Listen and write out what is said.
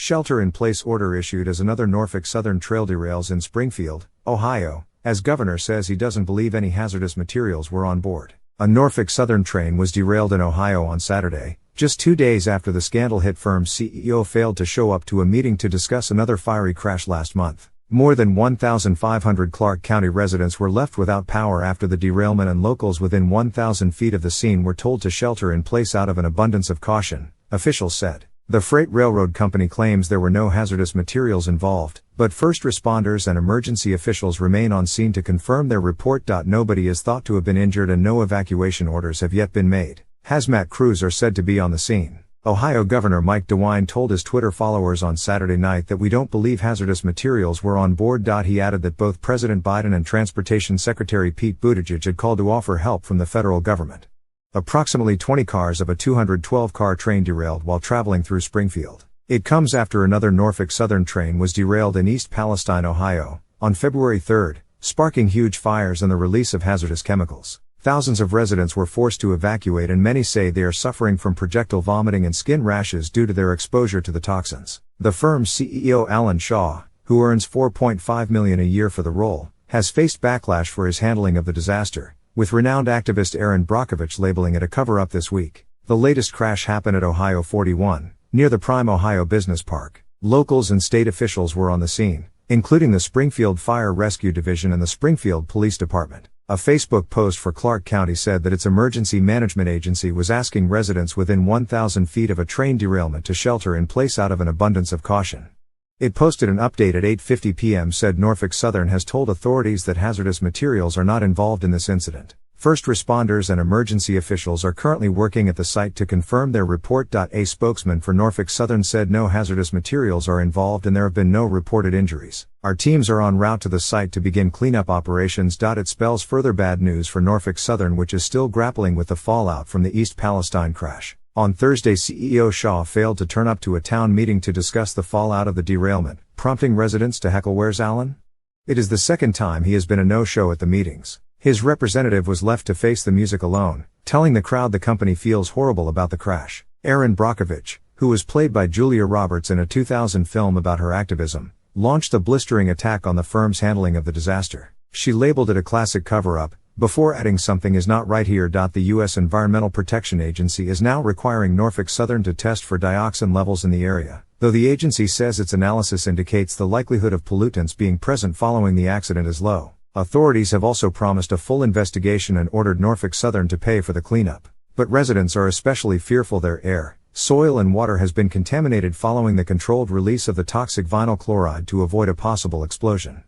Shelter-in-place order issued as another Norfolk Southern trail derails in Springfield, Ohio, as governor says he doesn't believe any hazardous materials were on board. A Norfolk Southern train was derailed in Ohio on Saturday, just 2 days after the scandal hit firm's CEO failed to show up to a meeting to discuss another fiery crash last month. More than 1,500 Clark County residents were left without power after the derailment, and locals within 1,000 feet of the scene were told to shelter in place out of an abundance of caution, officials said. The freight railroad company claims there were no hazardous materials involved, but first responders and emergency officials remain on scene to confirm their report. Nobody is thought to have been injured and no evacuation orders have yet been made. Hazmat crews are said to be on the scene. Ohio Governor Mike DeWine told his Twitter followers on Saturday night that we don't believe hazardous materials were on board. He added that both President Biden and Transportation Secretary Pete Buttigieg had called to offer help from the federal government. Approximately 20 cars of a 212-car train derailed while traveling through Springfield. It comes after another Norfolk Southern train was derailed in East Palestine, Ohio, on February 3, sparking huge fires and the release of hazardous chemicals. Thousands of residents were forced to evacuate, and many say they are suffering from projectile vomiting and skin rashes due to their exposure to the toxins. The firm's CEO Alan Shaw, who earns $4.5 million a year for the role, has faced backlash for his handling of the disaster, with renowned activist Erin Brockovich labeling it a cover-up this week. The latest crash happened at Ohio 41, near the Prime Ohio Business Park. Locals and state officials were on the scene, including the Springfield Fire Rescue Division and the Springfield Police Department. A Facebook post for Clark County said that its emergency management agency was asking residents within 1,000 feet of a train derailment to shelter in place out of an abundance of caution. It posted an update at 8:50 p.m. said Norfolk Southern has told authorities that hazardous materials are not involved in this incident. First responders and emergency officials are currently working at the site to confirm their report. A spokesman for Norfolk Southern said no hazardous materials are involved and there have been no reported injuries. Our teams are en route to the site to begin cleanup operations. It spells further bad news for Norfolk Southern, which is still grappling with the fallout from the East Palestine crash. On Thursday, CEO Shaw failed to turn up to a town meeting to discuss the fallout of the derailment, prompting residents to heckle "Where's Alan?" It is the second time he has been a no-show at the meetings. His representative was left to face the music alone, telling the crowd the company feels horrible about the crash. Erin Brockovich, who was played by Julia Roberts in a 2000 film about her activism, launched a blistering attack on the firm's handling of the disaster. She labeled it a classic cover-up, before adding something is not right here. The U.S. Environmental Protection Agency is now requiring Norfolk Southern to test for dioxin levels in the area, though the agency says its analysis indicates the likelihood of pollutants being present following the accident is low. Authorities have also promised a full investigation and ordered Norfolk Southern to pay for the cleanup. But residents are especially fearful their air, soil and water has been contaminated following the controlled release of the toxic vinyl chloride to avoid a possible explosion.